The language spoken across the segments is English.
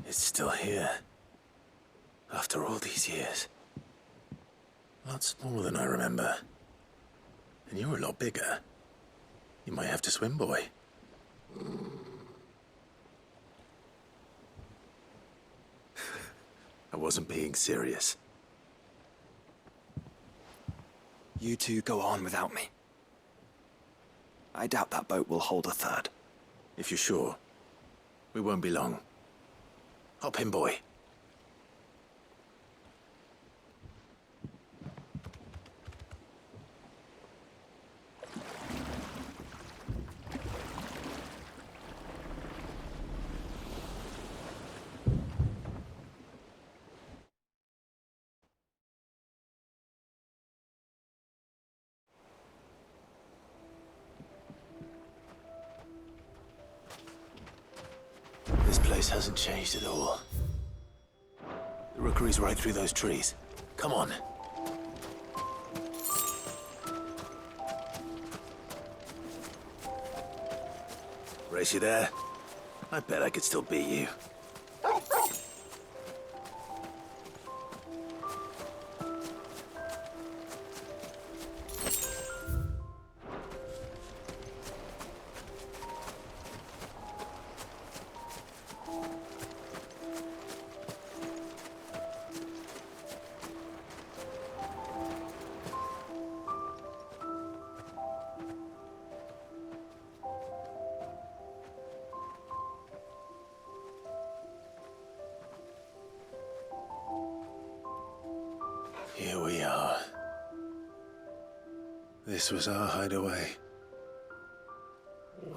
It's still here. After all these years. Lots more than I remember. And you're a lot bigger. You might have to swim, boy. I wasn't being serious. You two go on without me. I doubt that boat will hold a third. If you're sure, we won't be long. Hop in, boy. This place hasn't changed at all. The rookery's right through those trees. Come on. Race you there? I bet I could still beat you. Here we are. This was our hideaway.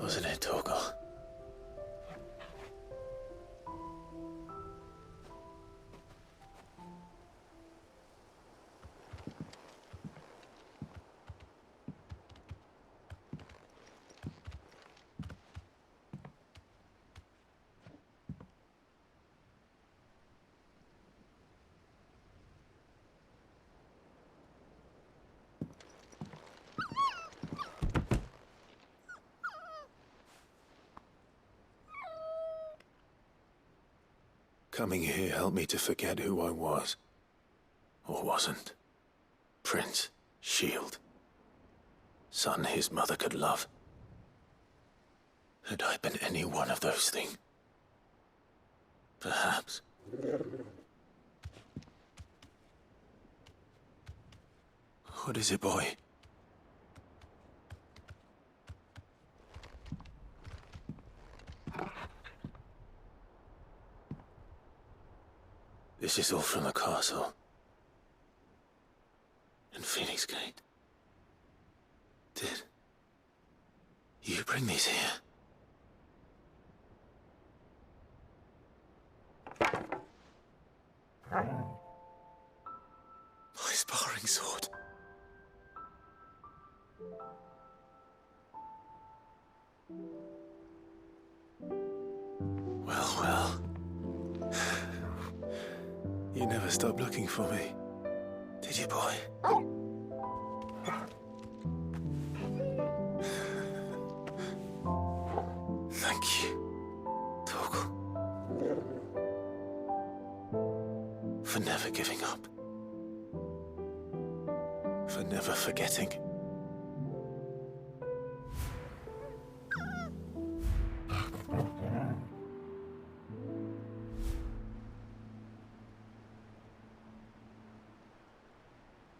Wasn't it, Torgal? Coming here helped me to forget who I was. Or wasn't. Prince, shield. Son his mother could love. Had I been any one of those things? Perhaps. What is it, boy? This is all from the castle. And Phoenix Gate. Did you bring these here? My sparring sword. Well, well. You never stopped looking for me, did you, boy? Thank you, Torgal. For never giving up. For never forgetting.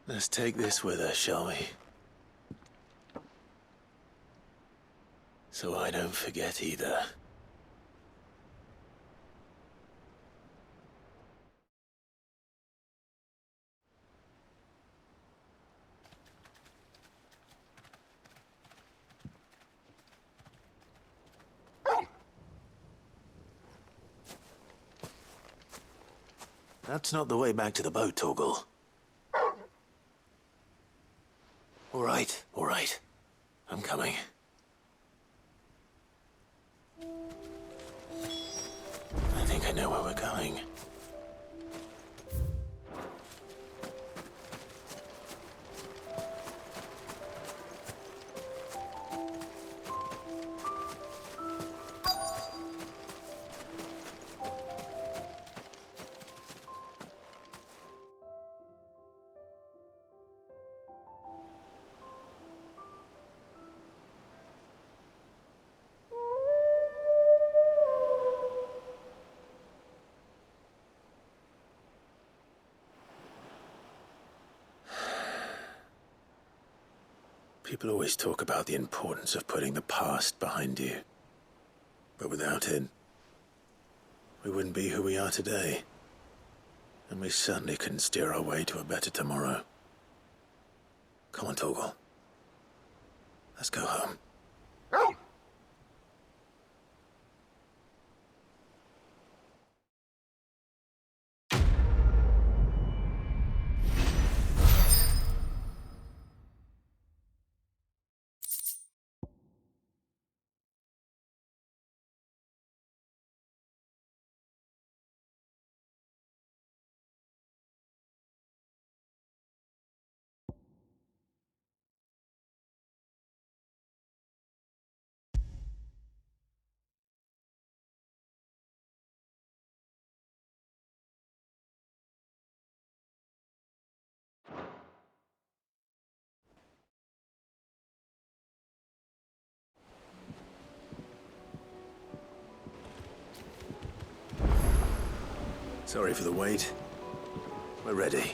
Let's take this with us, shall we? So I don't forget either. That's not the way back to the boat, Torgal. All right. I'm coming. I think I know where we're going. People always talk about the importance of putting the past behind you. But without it, we wouldn't be who we are today. And we certainly couldn't steer our way to a better tomorrow. Come on, Torgal. Let's go home. Sorry for the wait. We're ready.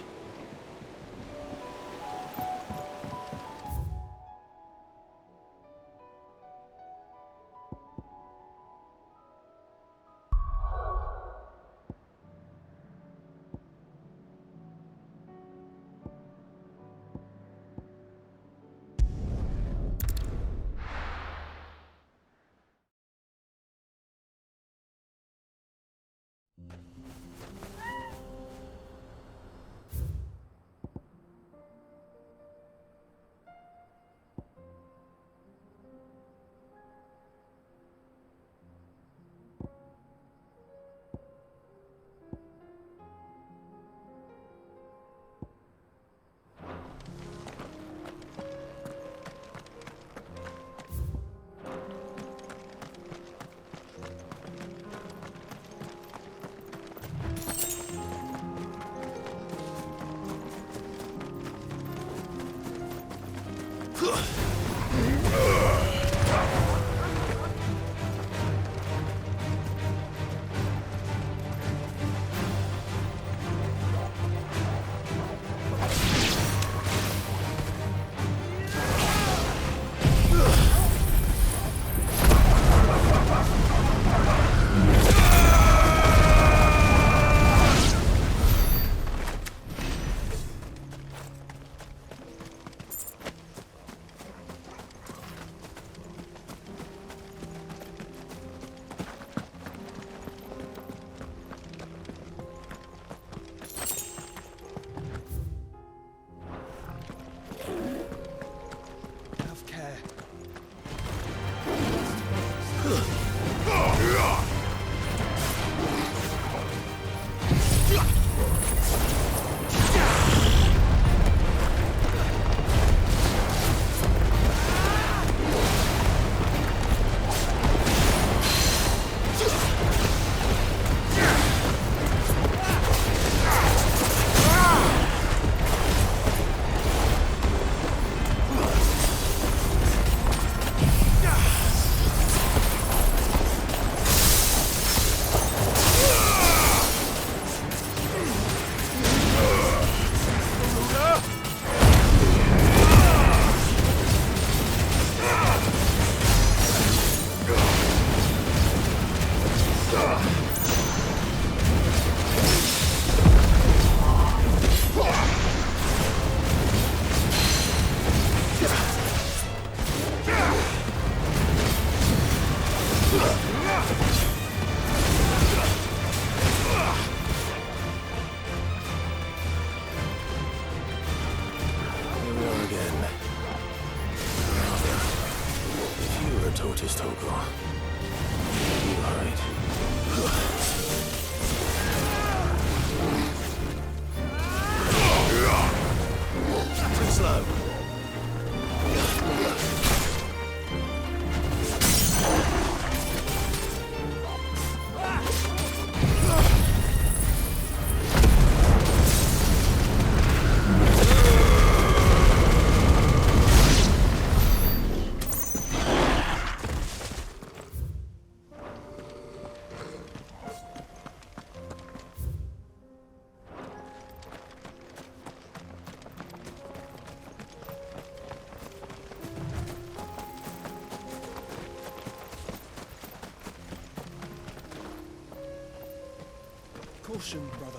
Caution, brother.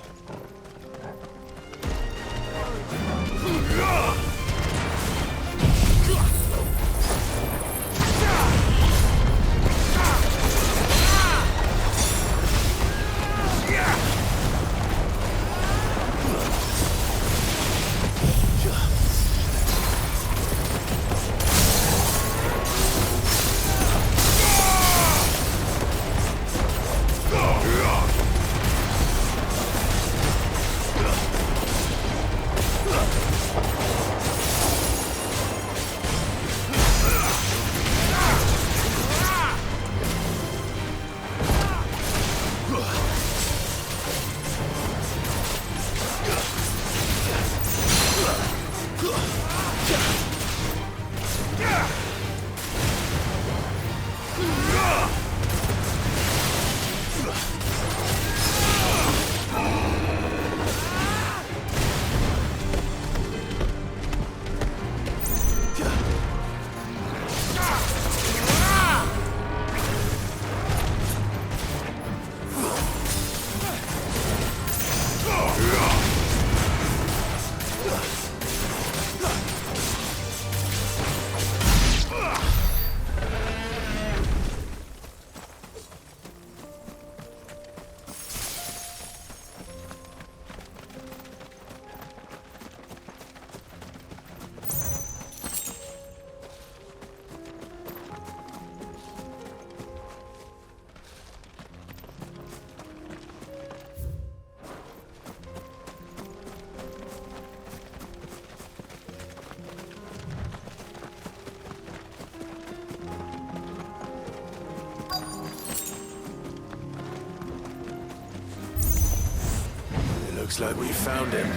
Looks like we found him.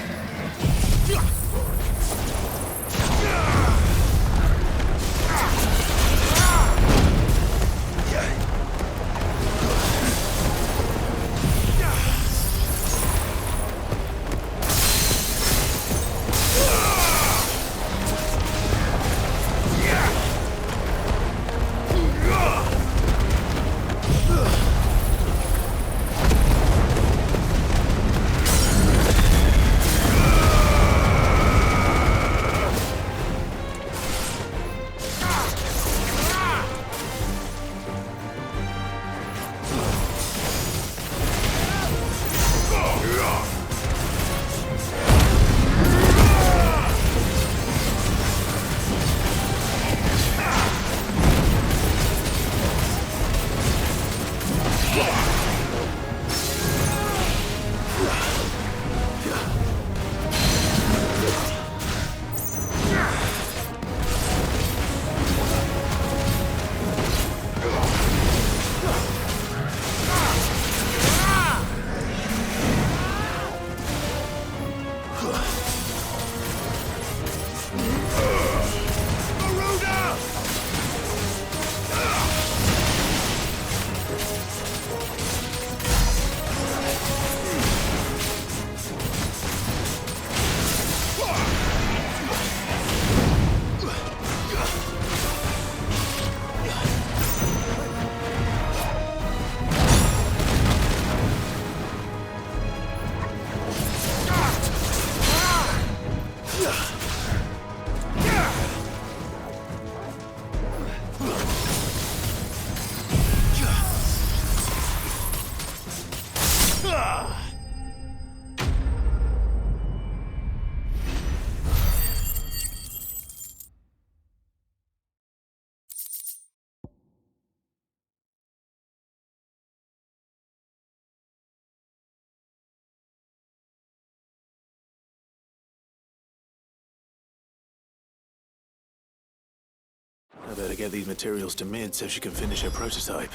I better get these materials to Mid so she can finish her prototype.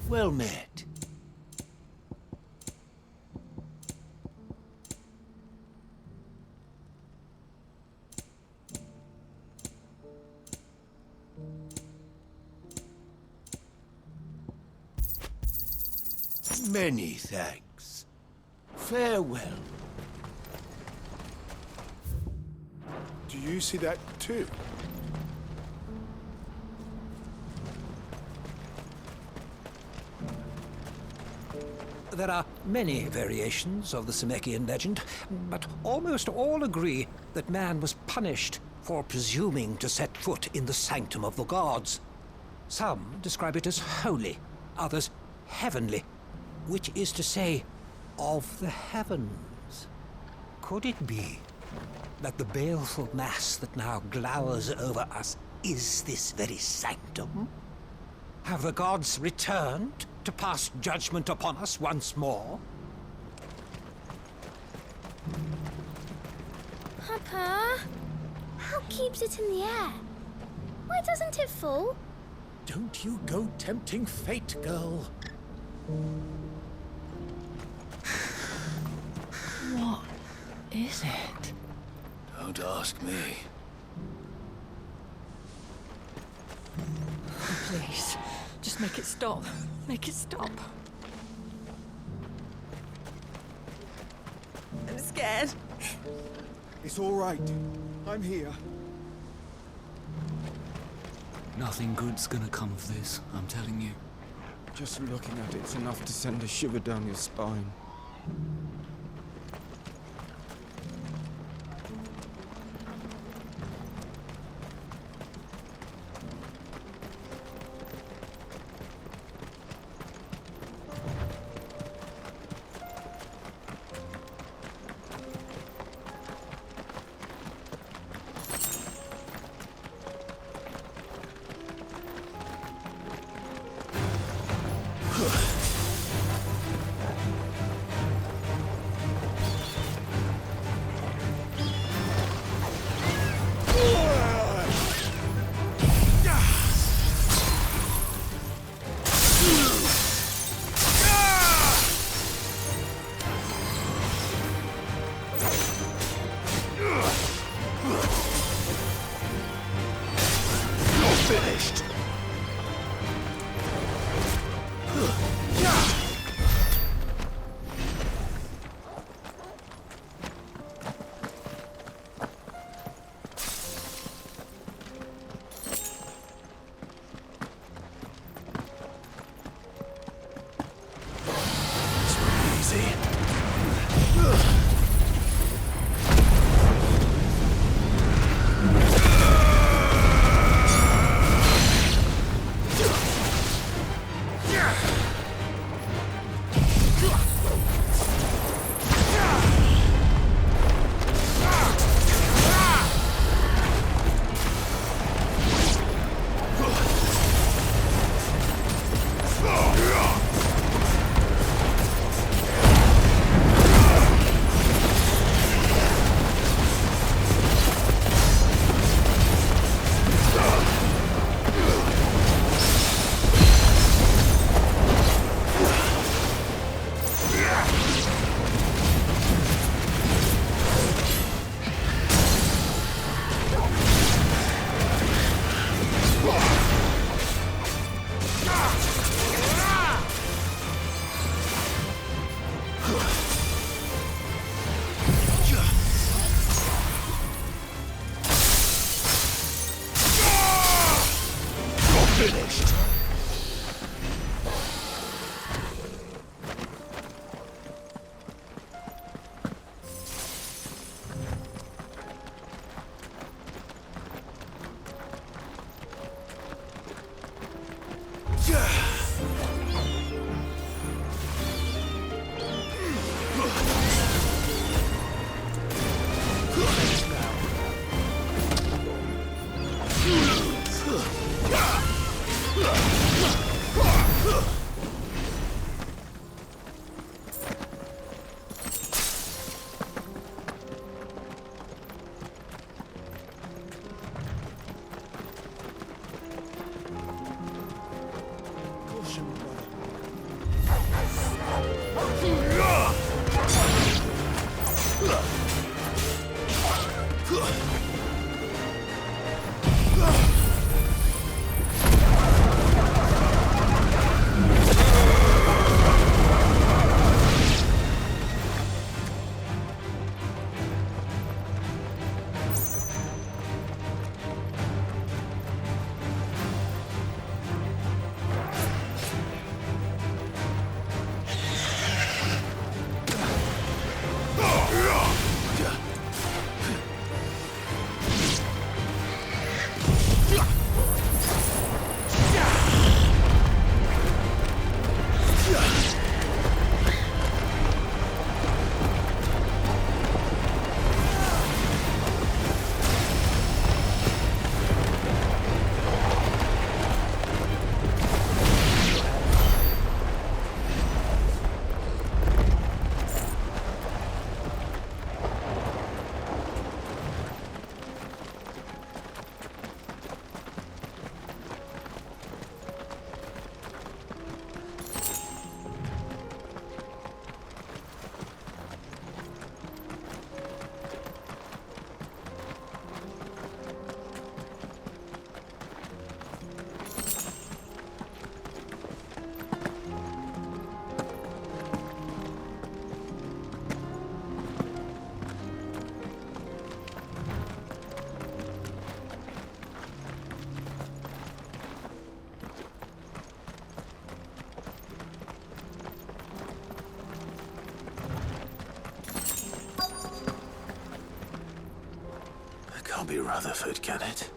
Well met. Many thanks. Farewell. Do you see that too? There are many variations of the Semekian legend, but almost all agree that man was punished for presuming to set foot in the sanctum of the gods. Some describe it as holy, others heavenly, which is to say, of the heavens. Could it be that the baleful mass that now glowers over us is this very sanctum? Have the gods returned to pass judgment upon us once more? Papa, how keeps it in the air? Why doesn't it fall? Don't you go tempting fate, girl. What is it? Don't ask me. Please, just make it stop. Make it stop. I'm scared. It's all right. I'm here. Nothing good's gonna come of this, I'm telling you. Just looking at it's enough to send a shiver down your spine. Can't be Rutherford, can it?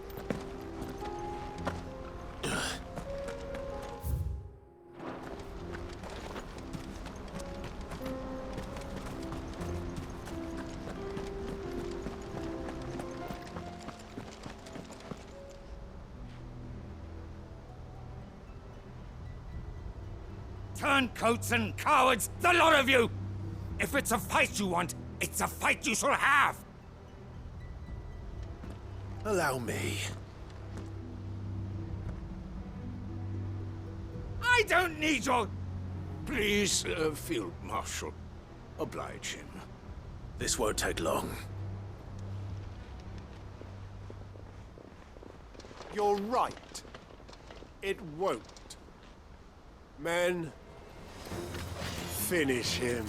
Turncoats and cowards, the lot of you! If it's a fight you want, it's a fight you shall have! Allow me. I don't need your... Please, Field Marshal, oblige him. This won't take long. You're right. It won't. Men, finish him.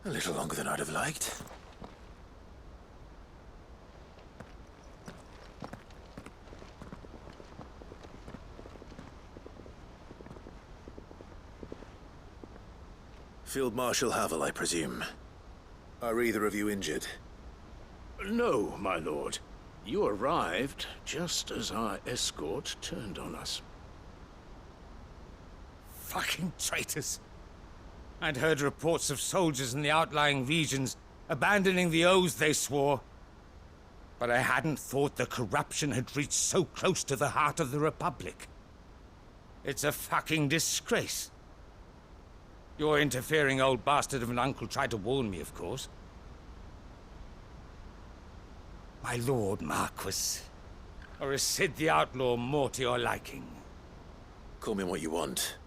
A little longer than I'd have liked. Field Marshal Havel, I presume. Are either of you injured? No, my lord. You arrived just as our escort turned on us. Fucking traitors. I'd heard reports of soldiers in the outlying regions abandoning the oaths they swore. But I hadn't thought the corruption had reached so close to the heart of the Republic. It's a fucking disgrace. Your interfering old bastard of an uncle tried to warn me, of course. My lord Marquis, or is Sid the Outlaw more to your liking? Call me what you want.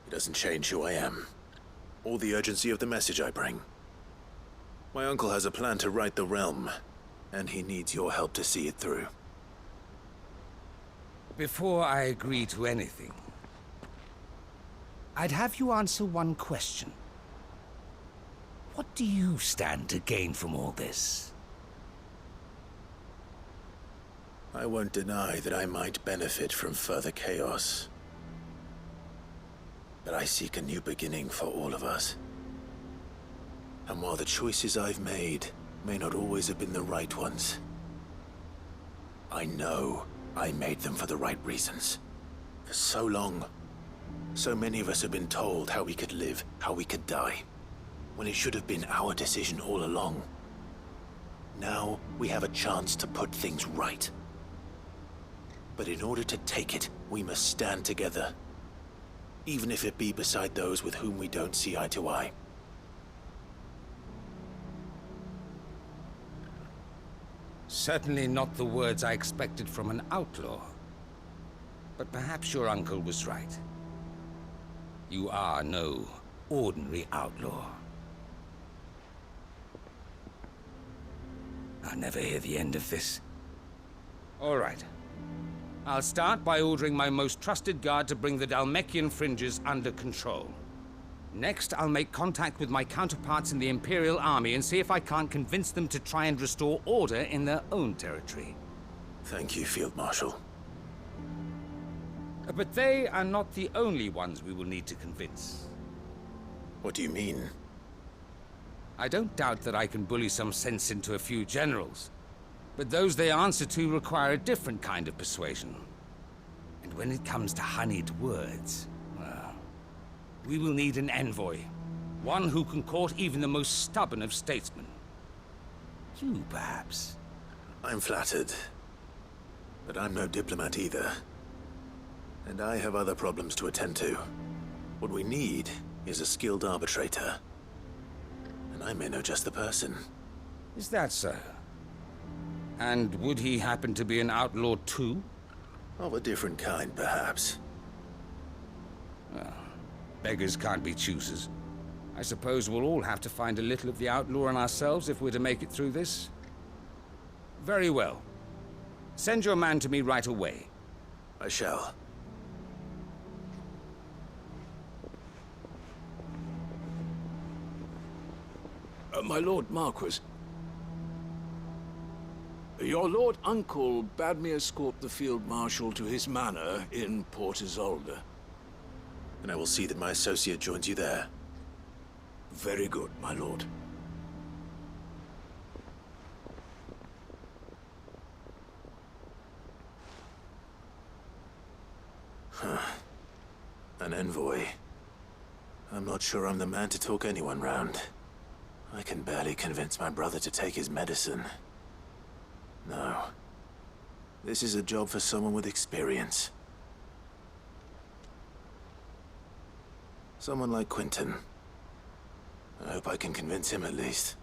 It doesn't change who I am, or the urgency of the message I bring. My uncle has a plan to right the realm, and he needs your help to see it through. Before I agree to anything, I'd have you answer one question. What do you stand to gain from all this? I won't deny that I might benefit from further chaos. But I seek a new beginning for all of us. And while the choices I've made may not always have been the right ones, I know I made them for the right reasons. For so long, so many of us have been told how we could live, how we could die, when it should have been our decision all along. Now we have a chance to put things right. But in order to take it, we must stand together, even if it be beside those with whom we don't see eye to eye. Certainly not the words I expected from an outlaw. But perhaps your uncle was right. You are no ordinary outlaw. I'll never hear the end of this. All right. I'll start by ordering my most trusted guard to bring the Dhalmekian fringes under control. Next, I'll make contact with my counterparts in the Imperial Army and see if I can't convince them to try and restore order in their own territory. Thank you, Field Marshal. But they are not the only ones we will need to convince. What do you mean? I don't doubt that I can bully some sense into a few generals, but those they answer to require a different kind of persuasion. And when it comes to honeyed words, well, we will need an envoy. One who can court even the most stubborn of statesmen. You, perhaps? I'm flattered. But I'm no diplomat either. And I have other problems to attend to. What we need is a skilled arbitrator. And I may know just the person. Is that so? And would he happen to be an outlaw too? Of a different kind, perhaps. Well, beggars can't be choosers. I suppose we'll all have to find a little of the outlaw in ourselves if we're to make it through this. Very well. Send your man to me right away. I shall. My Lord Marquis. Your Lord Uncle bade me escort the Field Marshal to his manor in Port Isolde. And I will see that my associate joins you there. Very good, my lord. An envoy. I'm not sure I'm the man to talk anyone round. I can barely convince my brother to take his medicine. No. This is a job for someone with experience. Someone like Quentin. I hope I can convince him at least.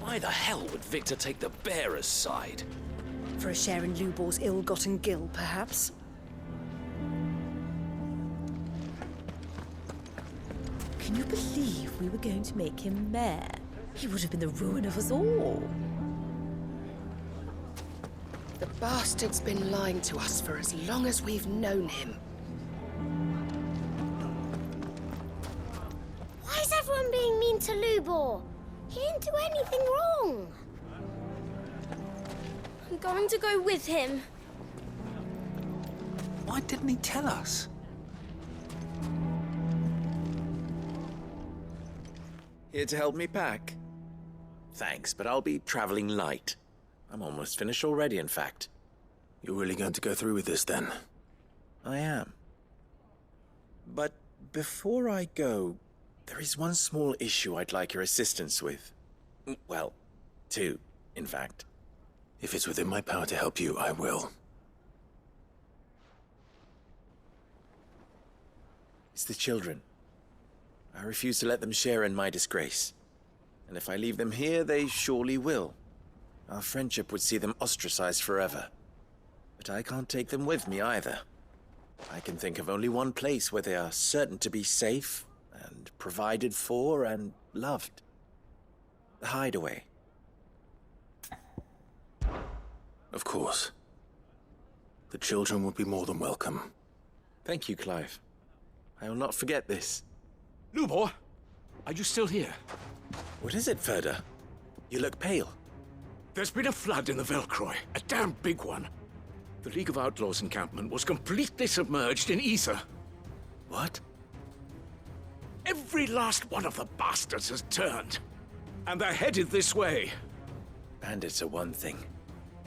Why the hell would Victor take the bearer's side? For a share in Lubor's ill-gotten gil, perhaps? Can you believe we were going to make him mayor? He would have been the ruin of us all. The bastard's been lying to us for as long as we've known him. Why is everyone being mean to Lubor? He didn't do anything wrong. I'm going to go with him. Why didn't he tell us? Here to help me pack? Thanks, but I'll be traveling light. I'm almost finished already, in fact. You're really going to go through with this, then? I am. But before I go, there is one small issue I'd like your assistance with. Well, two, in fact. If it's within my power to help you, I will. It's the children. I refuse to let them share in my disgrace. And if I leave them here, they surely will. Our friendship would see them ostracized forever. But I can't take them with me either. I can think of only one place where they are certain to be safe and provided for and loved. The Hideaway. Of course. The children would be more than welcome. Thank you, Clive. I will not forget this. Lubor, are you still here? What is it, Ferda? You look pale. There's been a flood in the Velcroy, a damn big one. The League of Outlaws encampment was completely submerged in ether. What? Every last one of the bastards has turned. And they're headed this way. Bandits are one thing,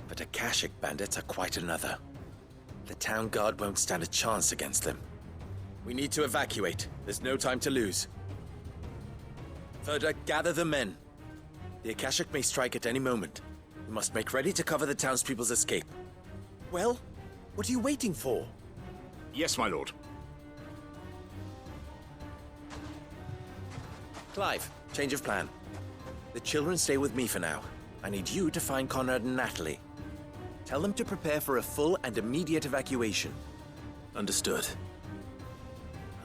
but Akashic bandits are quite another. The town guard won't stand a chance against them. We need to evacuate. There's no time to lose. Ferda, gather the men. The Akashic may strike at any moment. We must make ready to cover the townspeople's escape. Well, what are you waiting for? Yes, my lord. Clive, change of plan. The children stay with me for now. I need you to find Conrad and Natalie. Tell them to prepare for a full and immediate evacuation. Understood.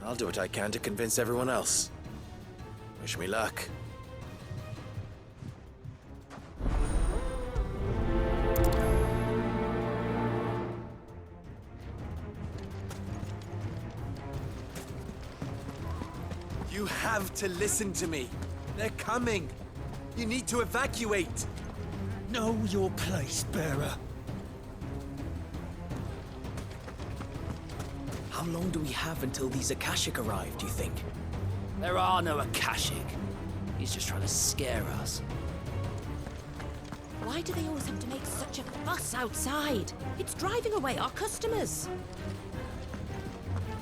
I'll do what I can to convince everyone else. Wish me luck. You have to listen to me. They're coming. You need to evacuate. Know your place, bearer. How long do we have until these Akashic arrive, do you think? There are no Akashic. He's just trying to scare us. Why do they always have to make such a fuss outside? It's driving away our customers.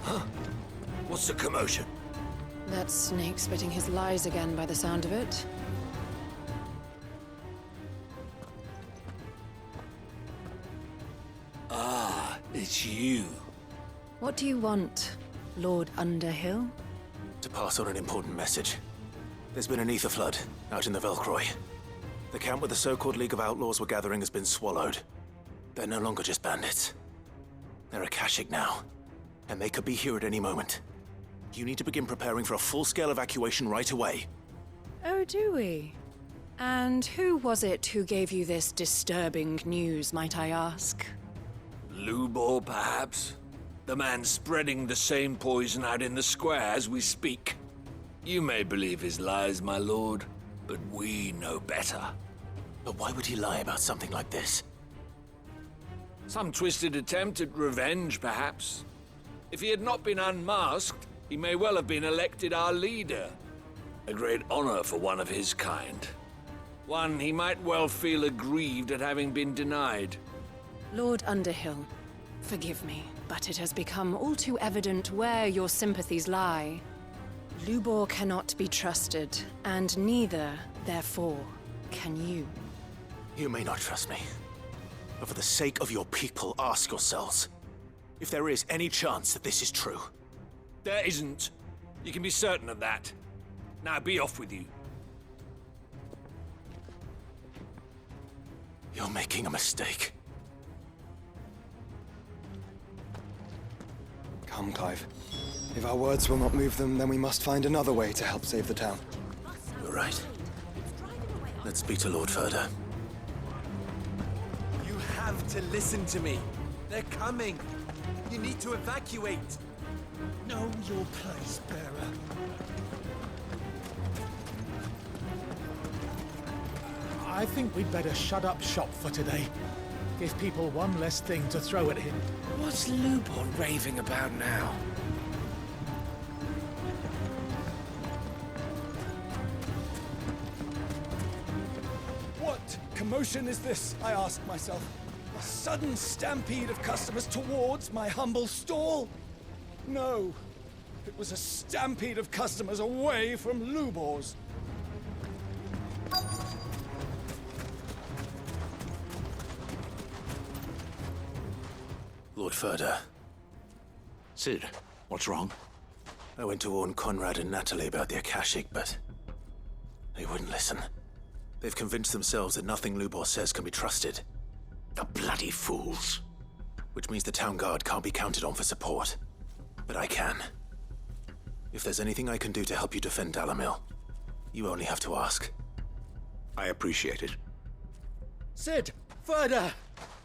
Huh? What's the commotion? That snake spitting his lies again by the sound of it. Ah, it's you. What do you want, Lord Underhill? To pass on an important message. There's been an ether flood out in the Velcroy. The camp where the so-called League of Outlaws were gathering has been swallowed. They're no longer just bandits. They're Akashic now, and they could be here at any moment. You need to begin preparing for a full-scale evacuation right away. Oh, do we? And who was it who gave you this disturbing news, might I ask? Lubor, perhaps? The man spreading the same poison out in the square as we speak. You may believe his lies, my lord, but we know better. But why would he lie about something like this? Some twisted attempt at revenge, perhaps. If he had not been unmasked, he may well have been elected our leader. A great honor for one of his kind. One he might well feel aggrieved at having been denied. Lord Underhill, forgive me, but it has become all too evident where your sympathies lie. Lubor cannot be trusted, and neither, therefore, can you. You may not trust me, but for the sake of your people, ask yourselves if there is any chance that this is true. There isn't. You can be certain of that. Now be off with you. You're making a mistake. Come, Clive. If our words will not move them, then we must find another way to help save the town. You're right. Let's speak to Lord Ferda. You have to listen to me. They're coming. You need to evacuate. Know your place, bearer. I think we'd better shut up shop for today. Give people one less thing to throw at him. What's Lubor raving about now? What commotion is this, I ask myself? A sudden stampede of customers towards my humble stall? No, it was a stampede of customers away from Lubor's. Lord Ferda. Sid, what's wrong? I went to warn Conrad and Natalie about the Akashic, but they wouldn't listen. They've convinced themselves that nothing Lubor says can be trusted. The bloody fools. Which means the town guard can't be counted on for support. but I can. If there's anything I can do to help you defend Dalamil, you only have to ask. I appreciate it. Sid! Further!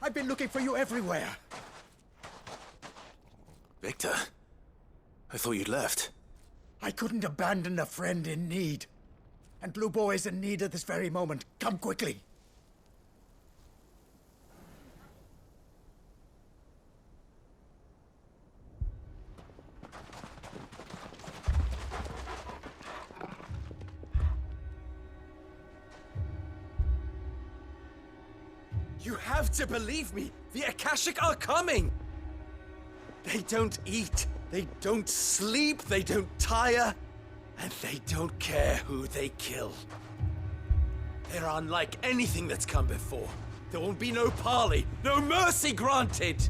I've been looking for you everywhere. Victor? I thought you'd left. I couldn't abandon a friend in need. And Blue Boy is in need at this very moment. Come quickly. You have to believe me! The Akashic are coming! They don't eat, they don't sleep, they don't tire, and they don't care who they kill. They're unlike anything that's come before. There won't be no parley, no mercy granted!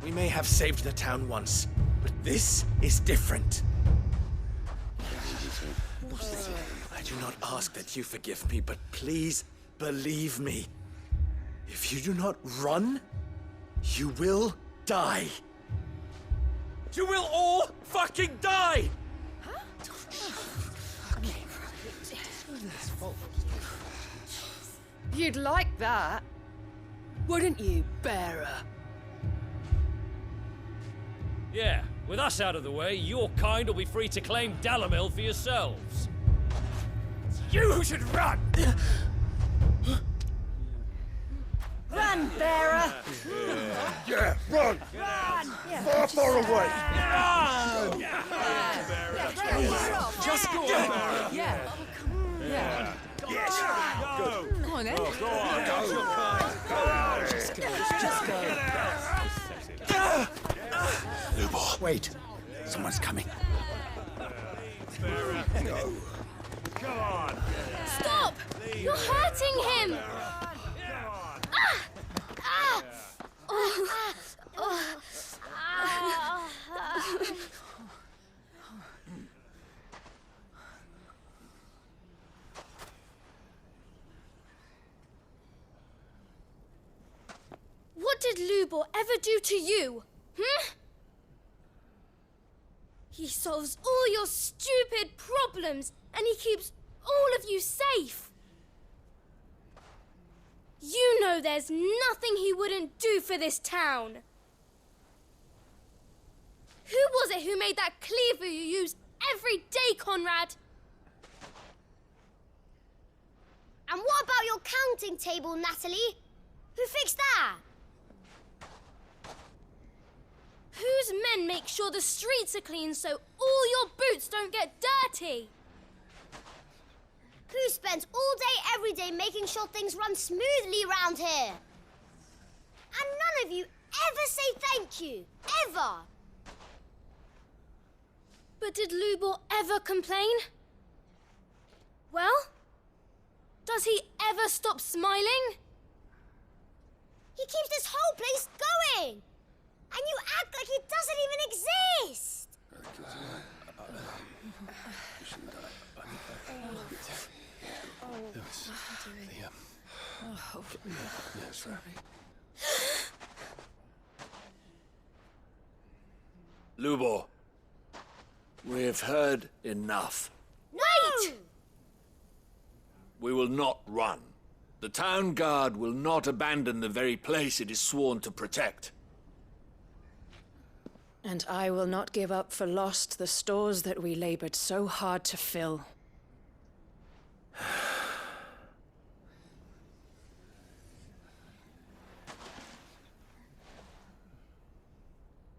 We may have saved the town once, but this is different. I do not ask that you forgive me, but please believe me. If you do not run, you will die. You will all fucking die! You'd like that, wouldn't you, bearer? Yeah, with us out of the way, your kind will be free to claim Dalamil for yourselves. You should run! Run, bearer! Yeah, run! Run! Far, far away! Run! Just go on! Yeah. Yes! Go! Come on, then. Go on! Just go. Lubor. Wait. Someone's coming. Go. Come on! Stop! You're hurting him! What did Lubor ever do to you? He solves all your stupid problems, and he keeps all of you safe. You know there's nothing he wouldn't do for this town. Who was it who made that cleaver you use every day, Conrad? And what about your counting table, Natalie? Who fixed that? Whose men make sure the streets are clean so all your boots don't get dirty? Who spends all day, every day making sure things run smoothly round here? And none of you ever say thank you. Ever. But did Lubor ever complain? Well, does he ever stop smiling? He keeps this whole place going. And you act like it doesn't even exist. Lubor, we've heard enough. Wait! We will not run. The town guard will not abandon the very place it is sworn to protect. And I will not give up for lost the stores that we labored so hard to fill.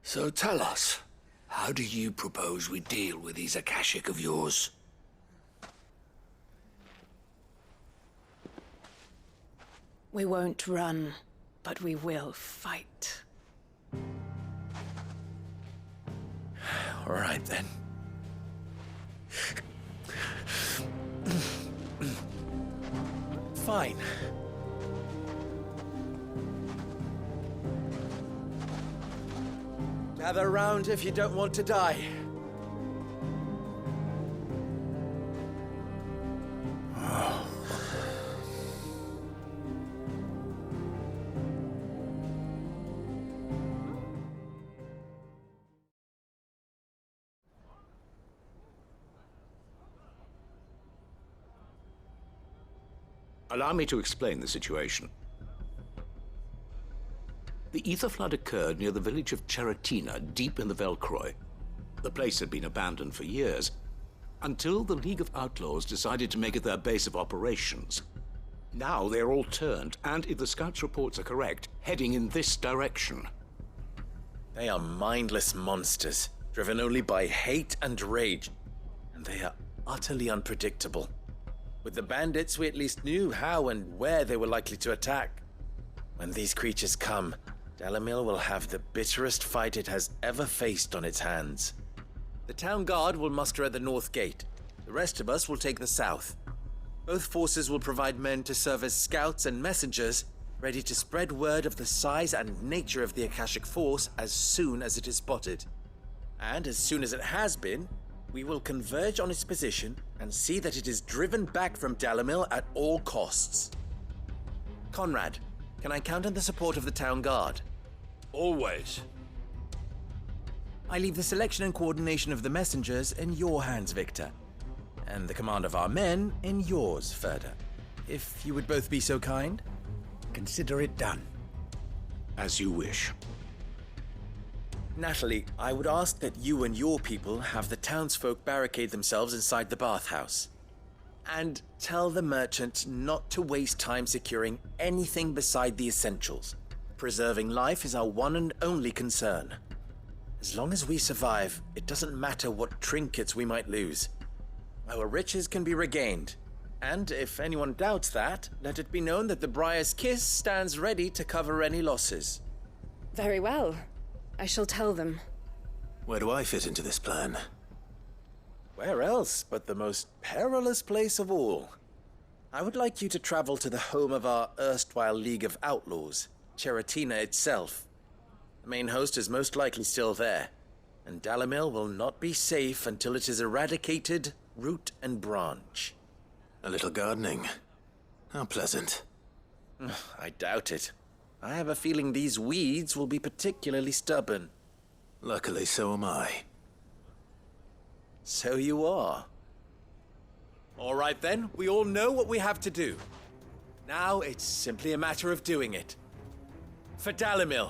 So tell us, how do you propose we deal with these Akashic of yours? We won't run, but we will fight. All right, then. Fine. Gather round if you don't want to die. Allow me to explain the situation. The ether flood occurred near the village of Cheratina, deep in the Velcroy. The place had been abandoned for years, until the League of Outlaws decided to make it their base of operations. Now they're all turned, and if the scouts' reports are correct, heading in this direction. They are mindless monsters, driven only by hate and rage, and they are utterly unpredictable. With the bandits, we at least knew how and where they were likely to attack. When these creatures come, Dalamil will have the bitterest fight it has ever faced on its hands. The town guard will muster at the north gate. The rest of us will take the south. Both forces will provide men to serve as scouts and messengers, ready to spread word of the size and nature of the Akashic force as soon as it is spotted. And as soon as it has been, we will converge on its position and see that it is driven back from Dalamil at all costs. Conrad, can I count on the support of the town guard? Always. I leave the selection and coordination of the messengers in your hands, Victor. And the command of our men in yours, Ferda. If you would both be so kind. Consider it done. As you wish. Natalie, I would ask that you and your people have the townsfolk barricade themselves inside the bathhouse. And tell the merchant not to waste time securing anything beside the essentials. Preserving life is our one and only concern. As long as we survive, it doesn't matter what trinkets we might lose. Our riches can be regained. And if anyone doubts that, let it be known that the Briar's Kiss stands ready to cover any losses. Very well. I shall tell them. Where do I fit into this plan? Where else but the most perilous place of all? I would like you to travel to the home of our erstwhile League of Outlaws, Cheratina itself. The main host is most likely still there, and Dalamil will not be safe until it is eradicated, root and branch. A little gardening. How pleasant. I doubt it. I have a feeling these weeds will be particularly stubborn. Luckily, so am I. So you are. All right then, we all know what we have to do. Now it's simply a matter of doing it. For Dalamil.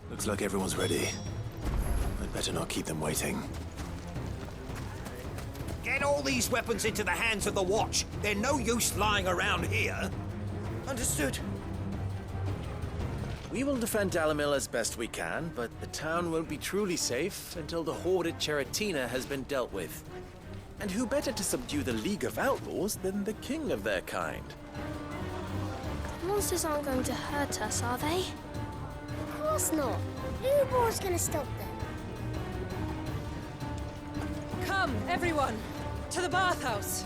Looks like everyone's ready. I'd better not keep them waiting. Get all these weapons into the hands of the Watch. They're no use lying around here. Understood. We will defend Dalamil as best we can, but the town won't be truly safe until the horde at Cheratina has been dealt with. And who better to subdue the League of Outlaws than the king of their kind? The monsters aren't going to hurt us, are they? Of course not. Lubor's gonna stop them. Come, everyone, to the bathhouse.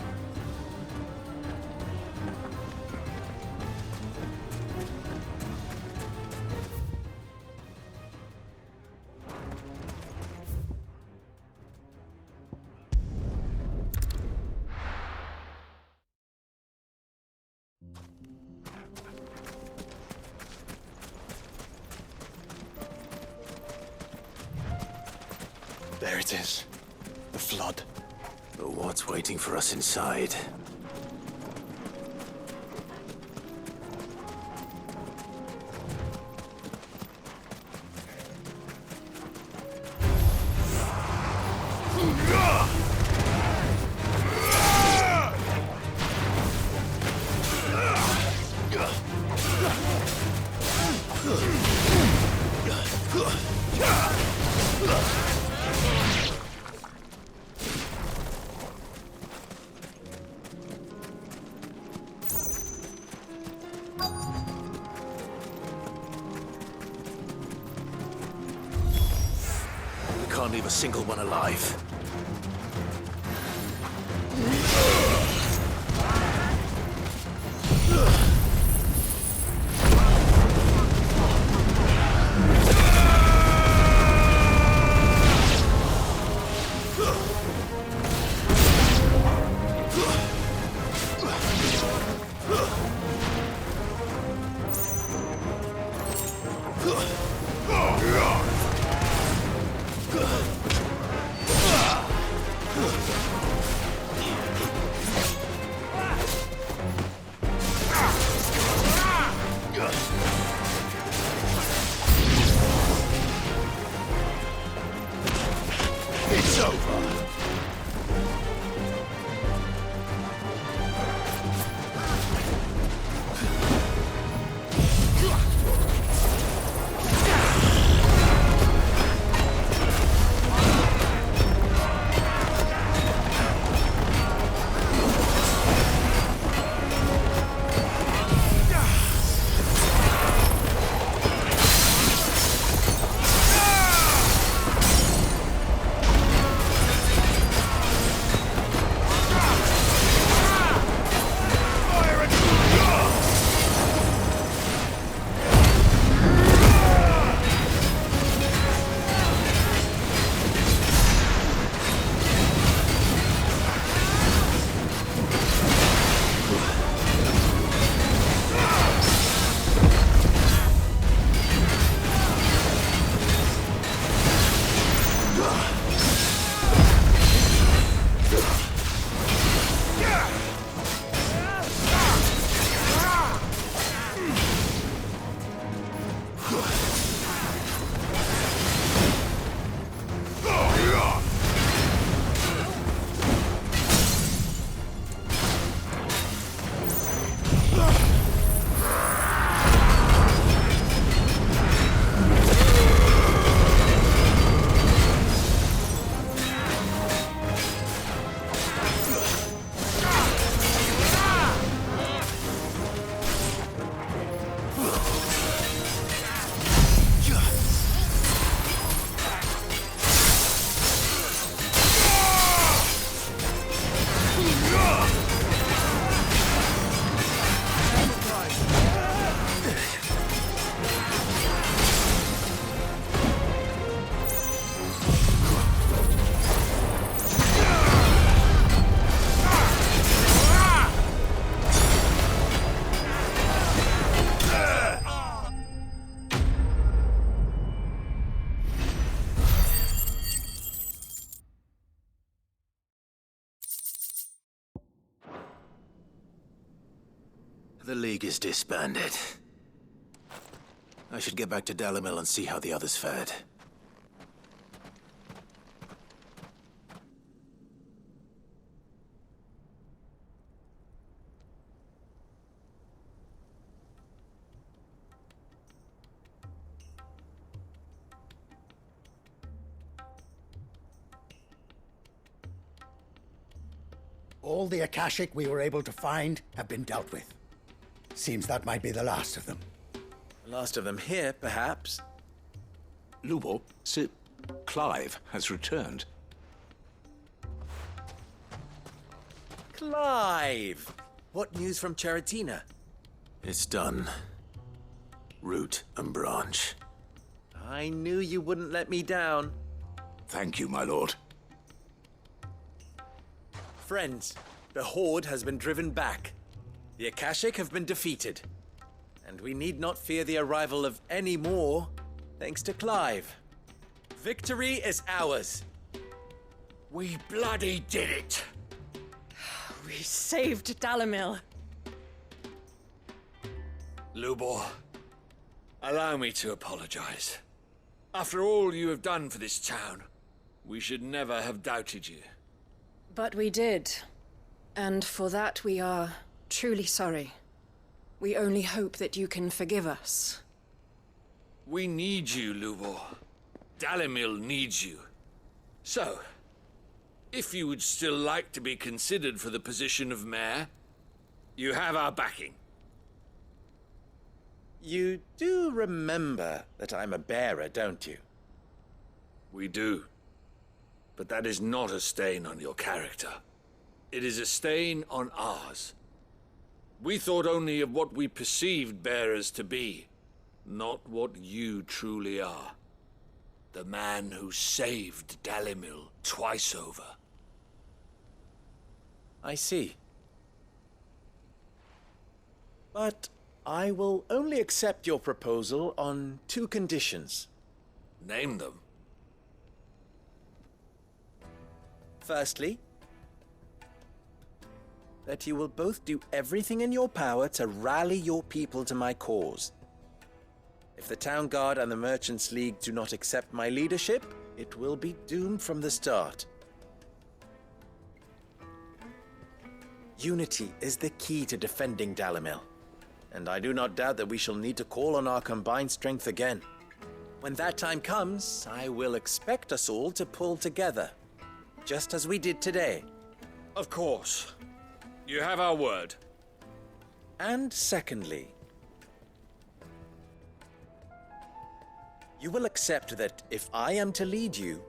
There it is. The flood. But what's waiting for us inside? Can't leave a single one alive. The League is disbanded. I should get back to Dalimil and see how the others fared. All the Akashic we were able to find have been dealt with. Seems that might be the last of them. Last of them here, perhaps. Lubo, Sir Clive has returned. Clive! What news from Charatina? It's done. Root and branch. I knew you wouldn't let me down. Thank you, my lord. Friends, the Horde has been driven back. The Akashic have been defeated. And we need not fear the arrival of any more, thanks to Clive. Victory is ours. We bloody did it! We saved Dalimil. Lubor, allow me to apologize. After all you have done for this town, we should never have doubted you. But we did. And for that we are truly sorry. We only hope that you can forgive us. We need you, Lubor. Dalimil needs you. So, if you would still like to be considered for the position of mayor, you have our backing. You do remember that I'm a bearer, don't you? We do. But that is not a stain on your character. It is a stain on ours. We thought only of what we perceived bearers to be, not what you truly are. The man who saved Dalimil twice over. I see. But I will only accept your proposal on 2 conditions. Name them. Firstly, that you will both do everything in your power to rally your people to my cause. If the Town Guard and the Merchants League do not accept my leadership, it will be doomed from the start. Unity is the key to defending Dalimil, and I do not doubt that we shall need to call on our combined strength again. When that time comes, I will expect us all to pull together, just as we did today. Of course. You have our word. And secondly, you will accept that if I am to lead you,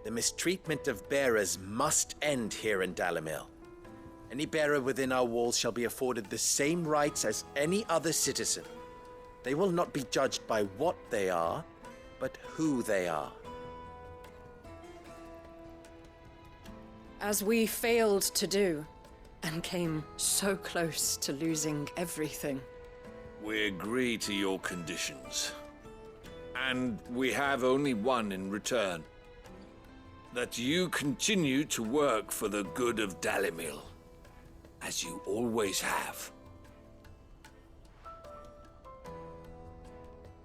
the mistreatment of bearers must end here in Dalimil. Any bearer within our walls shall be afforded the same rights as any other citizen. They will not be judged by what they are, but who they are. As we failed to do, and came so close to losing everything. We agree to your conditions. And we have only one in return. That you continue to work for the good of Dalimil, as you always have.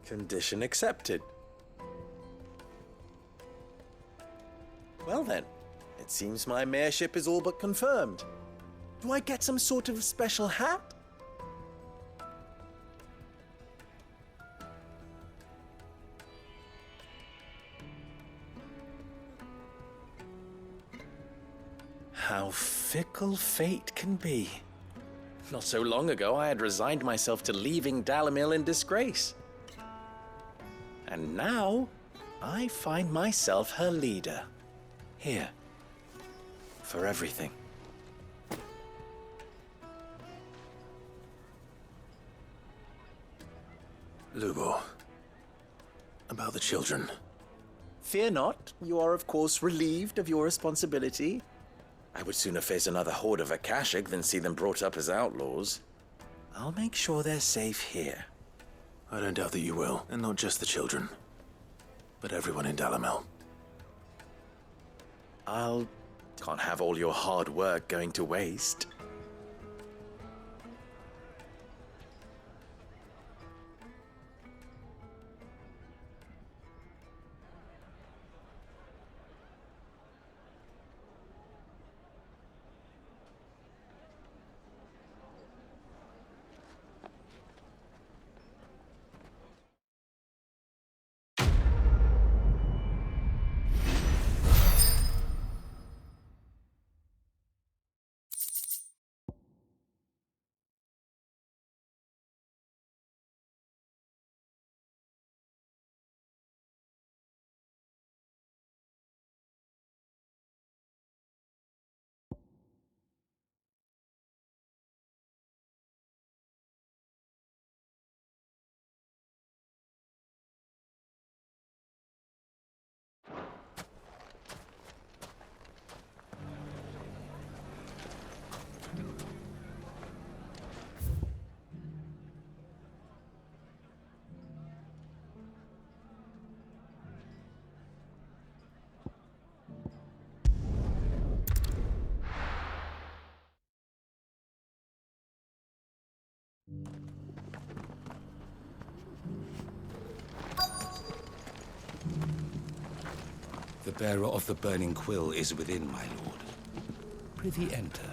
Condition accepted. Well then, it seems my mayorship is all but confirmed. Do I get some sort of special hat? How fickle fate can be. Not so long ago, I had resigned myself to leaving Dalimil in disgrace. And now, I find myself her leader. Here. For everything. Lubo. About the children. Fear not. You are, of course, relieved of your responsibility. I would sooner face another horde of Akashic than see them brought up as outlaws. I'll make sure they're safe here. I don't doubt that you will, and not just the children, but everyone in Dalimil. Can't have all your hard work going to waste. The bearer of the burning quill is within, my lord. Prithee enter.